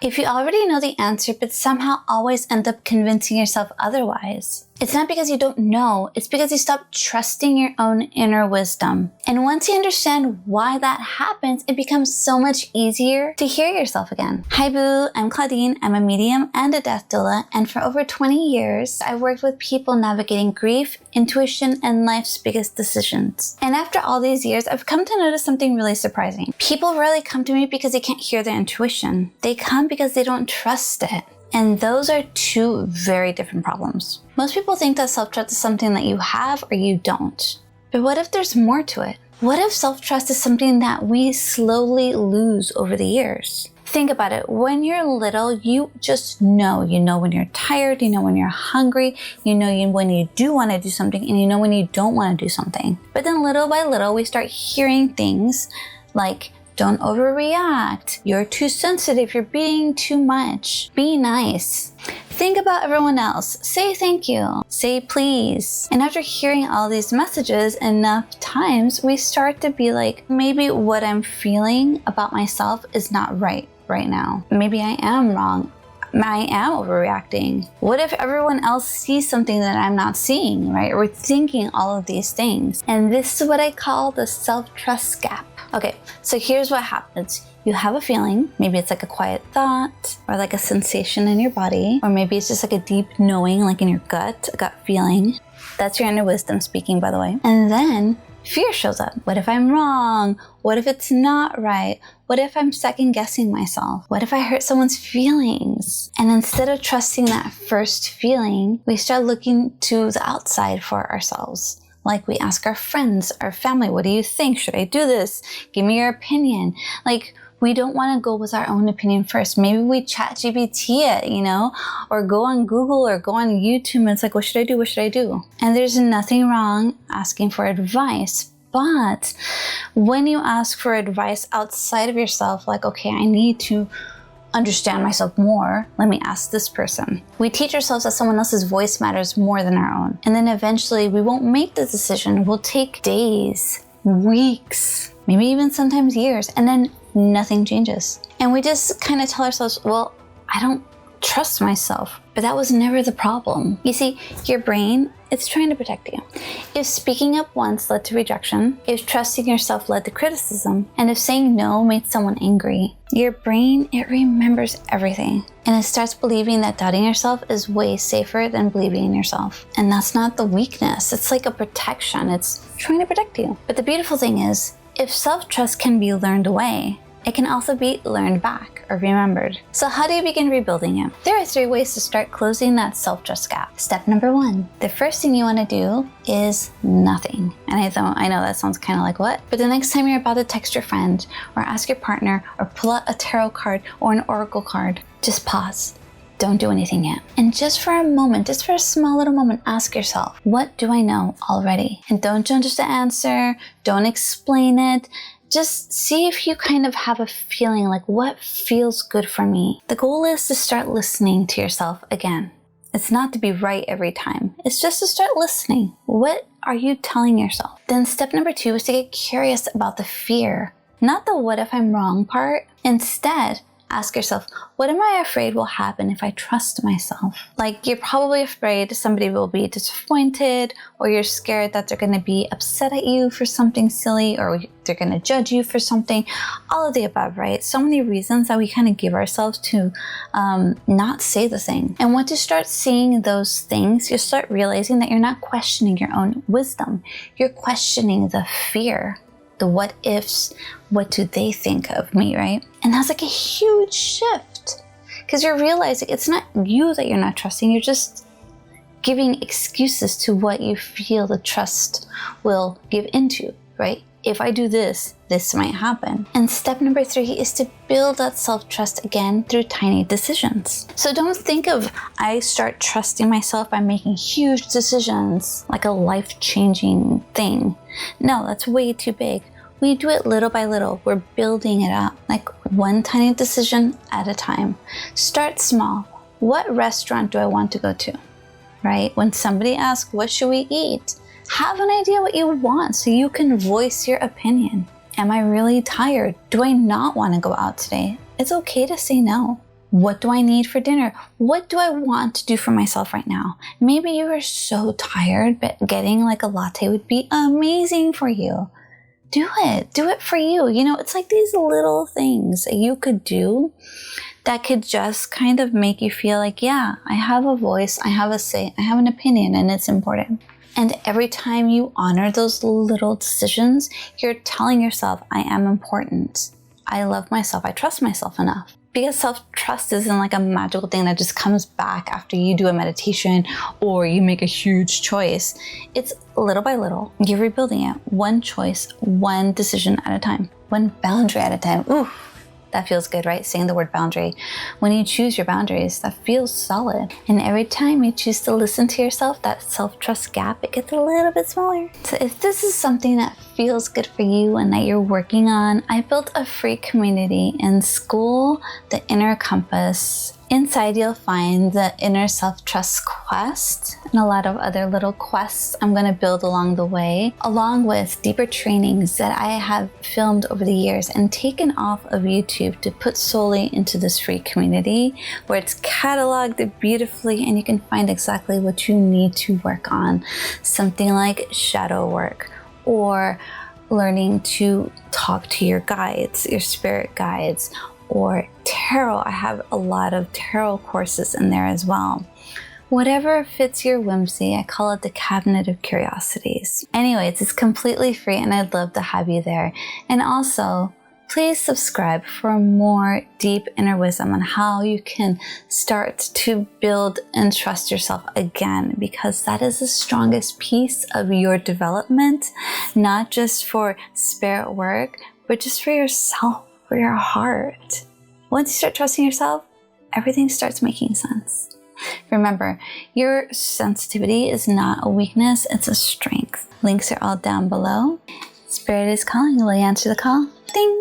If you already know the answer but somehow always end up convincing yourself otherwise, it's not because you don't know, it's because you stopped trusting your own inner wisdom. And once you understand why that happens, it becomes so much easier to hear yourself again. Hi boo, I'm Claudine. I'm a medium and a death doula, and for over 20 years, I've worked with people navigating grief, intuition, and life's biggest decisions. And after all these years, I've come to notice something really surprising. People rarely come to me because they can't hear their intuition. They come because they don't trust it. And those are two very different problems. Most people think that self-trust is something that you have or you don't. But what if there's more to it? What if self-trust is something that we slowly lose over the years? Think about it. When you're little, you just know. You know when you're tired, you know when you're hungry, you know when you do want to do something, and you know when you don't want to do something. But then little by little, we start hearing things like, don't overreact. You're too sensitive. You're being too much. Be nice. Think about everyone else. Say thank you. Say please. And after hearing all these messages enough times, we start to be like, maybe what I'm feeling about myself is not right now. Maybe I am wrong. I am overreacting. What if everyone else sees something that I'm not seeing, right? We're thinking all of these things. And this is what I call the self-trust gap. Okay, so here's what happens. You have a feeling, maybe it's like a quiet thought or like a sensation in your body, or maybe it's just like a deep knowing, like in your gut, a gut feeling. That's your inner wisdom speaking, by the way. And then fear shows up. What if I'm wrong? What if it's not right? What if I'm second guessing myself? What if I hurt someone's feelings? And instead of trusting that first feeling, we start looking to the outside for ourselves. Like we ask our friends, our family, what do you think? Should I do this? Give me your opinion. Like we don't want to go with our own opinion first. Maybe we chat GPT it, or go on Google or go on YouTube and it's like, what should I do? What should I do? And there's nothing wrong asking for advice. But when you ask for advice outside of yourself, like, okay, I need to understand myself more, let me ask this person. We teach ourselves that someone else's voice matters more than our own. And then eventually we won't make the decision. We'll take days, weeks, maybe even sometimes years, and then nothing changes. And we just kind of tell ourselves, well, I don't trust myself. But that was never the problem. You see, your brain, it's trying to protect you. If speaking up once led to rejection, if trusting yourself led to criticism, and if saying no made someone angry, your brain, it remembers everything. And it starts believing that doubting yourself is way safer than believing in yourself. And that's not the weakness. It's like a protection. It's trying to protect you. But the beautiful thing is, if self-trust can be learned away, it can also be learned back or remembered. So how do you begin rebuilding it? There are 3 ways to start closing that self-trust gap. Step number 1, the first thing you want to do is nothing. And I know that sounds kind of like what? But the next time you're about to text your friend or ask your partner or pull out a tarot card or an oracle card, just pause. Don't do anything yet. And just for a moment, just for a small little moment, ask yourself, what do I know already? And don't judge the answer. Don't explain it. Just see if you kind of have a feeling like what feels good for me. The goal is to start listening to yourself again. It's not to be right every time. It's just to start listening. What are you telling yourself? Then step number 2 is to get curious about the fear, not the what if I'm wrong part. Instead, ask yourself, what am I afraid will happen if I trust myself? Like you're probably afraid somebody will be disappointed, or you're scared that they're going to be upset at you for something silly, or they're going to judge you for something. All of the above, right? So many reasons that we kind of give ourselves to not say the thing. And once you start seeing those things, you start realizing that you're not questioning your own wisdom. You're questioning the fear. The what ifs, what do they think of me, right? And that's like a huge shift because you're realizing it's not you that you're not trusting. You're just giving excuses to what you feel the trust will give into, right? If I do this, this might happen. And step number 3 is to build that self-trust again through tiny decisions. So don't think of, I start trusting myself by making huge decisions, like a life-changing thing. No, that's way too big. We do it little by little. We're building it up, like one tiny decision at a time. Start small. What restaurant do I want to go to, right? When somebody asks, what should we eat? Have an idea what you want so you can voice your opinion. Am I really tired? Do I not want to go out today? It's okay to say no. What do I need for dinner? What do I want to do for myself right now? Maybe you are so tired, but getting like a latte would be amazing for you. Do it. Do it for you. You know, it's like these little things that you could do that could just kind of make you feel like, yeah, I have a voice, I have a say, I have an opinion, and it's important. And every time you honor those little decisions, you're telling yourself, I am important. I love myself. I trust myself enough. Because self-trust isn't like a magical thing that just comes back after you do a meditation or you make a huge choice. It's little by little. You're rebuilding it. One choice, one decision at a time. One boundary at a time. Ooh, that feels good, right? Saying the word boundary. When you choose your boundaries, that feels solid. And every time you choose to listen to yourself, that self-trust gap, it gets a little bit smaller. So if this is something that feels good for you and that you're working on, I built a free community in School, the Inner Compass. Inside you'll find the Inner Self-Trust Quest and a lot of other little quests I'm going to build along the way, along with deeper trainings that I have filmed over the years and taken off of YouTube to put solely into this free community where it's cataloged beautifully and you can find exactly what you need to work on. Something like shadow work, or learning to talk to your guides, your spirit guides, or tarot. I have a lot of tarot courses in there as well. Whatever fits your whimsy, I call it the Cabinet of Curiosities. Anyways, it's completely free and I'd love to have you there. And also, please subscribe for more deep inner wisdom on how you can start to build and trust yourself again, because that is the strongest piece of your development, not just for spirit work, but just for yourself, for your heart. Once you start trusting yourself, everything starts making sense. Remember, your sensitivity is not a weakness, it's a strength. Links are all down below. Spirit is calling. Will you answer the call? Ding!